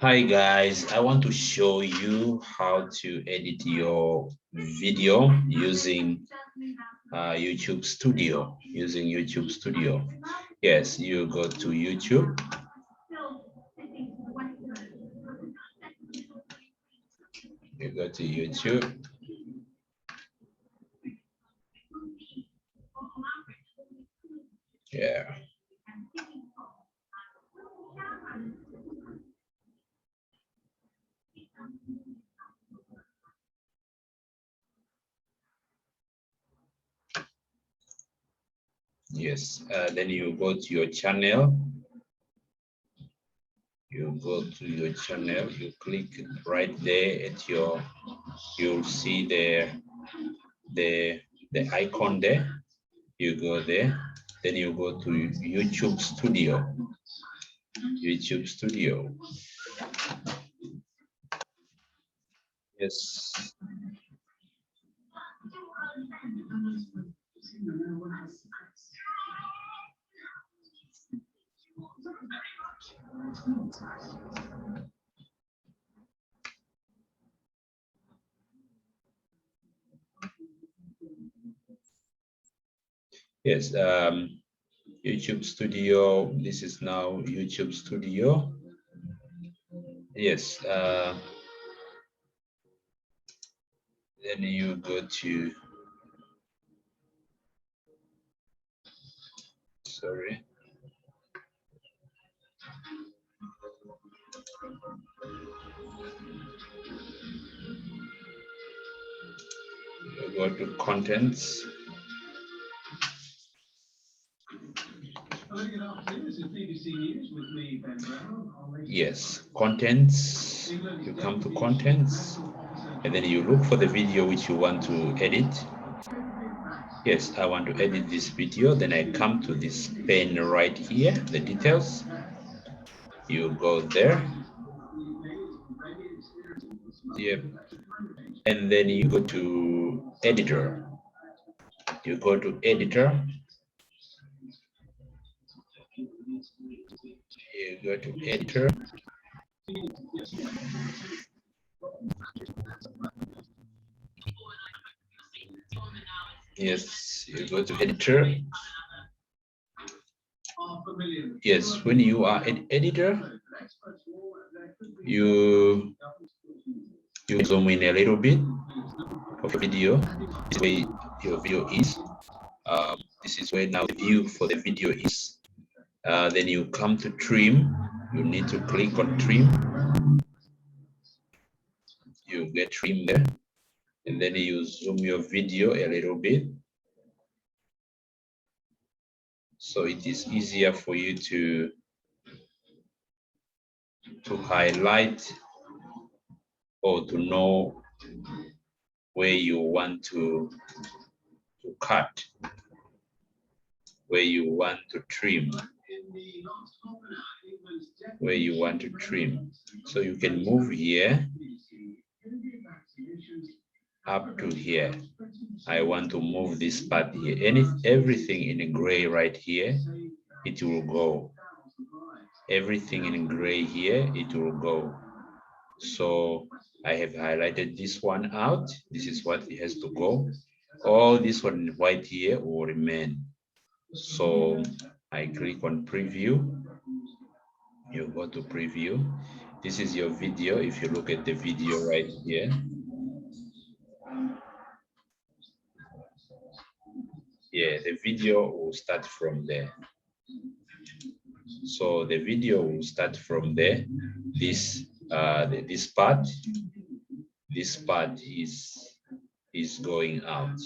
Hi guys, I want to show you how to edit your video using YouTube Studio. Yes, you go to YouTube. You go to YouTube. Yeah. Yes, then you go to your channel. You go to your channel, you click right there at your, you'll see the icon there. You go there, then you go to YouTube Studio. YouTube Studio. Yes. Yes, YouTube Studio. This is now YouTube Studio. Yes, then you go to, sorry. You go to contents. Yes, contents. You come to contents, and then you look for the video which you want to edit. Yes, I want to edit this video. Then I come to this pen right here, the details. You go there. Yep. And then you go to editor. You go to editor. You go to editor. Yes, you go to editor. Yes, when you are an editor, you zoom in a little bit of video. This way your video is. This is where now the view for the video is. Then you come to trim. You need to click on trim. You get trim there, and then you zoom your video a little bit, so it is easier for you to highlight or to know where you want to cut, where you want to trim, where you want to trim. So you can move here up to here. I want to move this part here. Everything in gray right here, it will go. Everything in gray here, it will go. So I have highlighted this one out. This is what it has to go. All this one in white here will remain. So I click on preview. You go to preview. This is your video. If you look at the video right here, yeah, the video will start from there. So the video will start from there. This part is going out.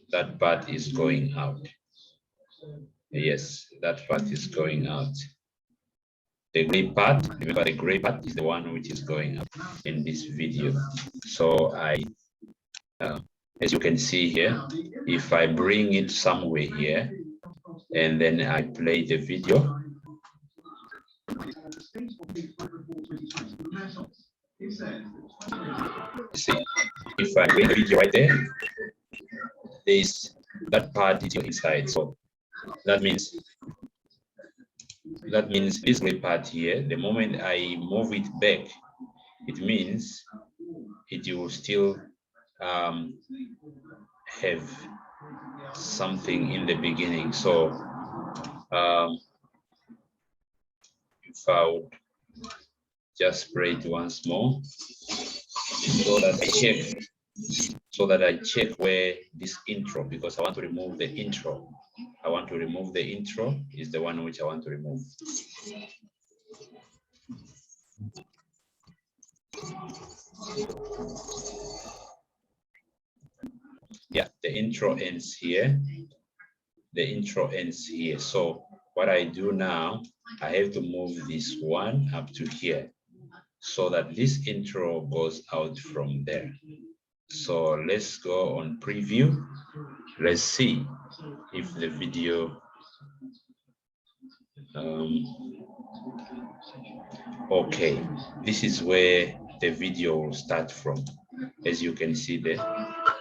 That part is going out. Yes, that part is going out. The gray part, remember the gray part is the one which is going out in this video. So as you can see here, if I bring it somewhere here, and then I play the video, see, if I bring the video right there, that part is inside. So that means that means this gray part here, the moment I move it back, it means it will still have something in the beginning. So if I would just spray it once more so that I check where this intro, because I want to remove the intro. I want to remove the intro is the one which I want to remove. Yeah, the intro ends here. The intro ends here. So what I do now, I have to move this one up to here so that this intro goes out from there. So let's go on preview. Let's see if the video okay, this is where the video will start from. As you can see, the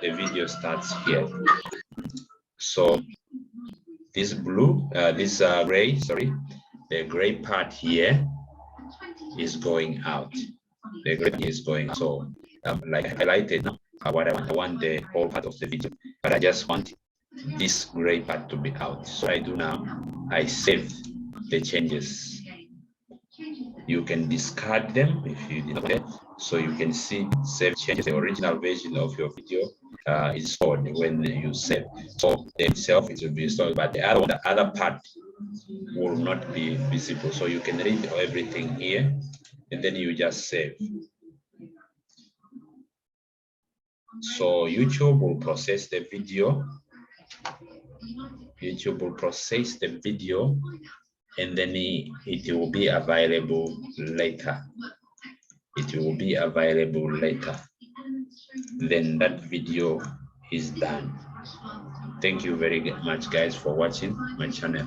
video starts here. So this blue, gray, sorry, the gray part here is going out. The gray is going out. So like I highlighted now, what I want the whole part of the video, but I just want this gray part to be out. So what I do now, I save the changes. You can discard them if you did not want it. So you can see save changes. The original version of your video is stored when you save. So itself it will be stored, but the other part will not be visible. So you can read everything here, and then you just save. So YouTube will process the video. YouTube will process the video, and then it will be available later. It will be available later. Then that video is done. Thank you very much, guys, for watching my channel.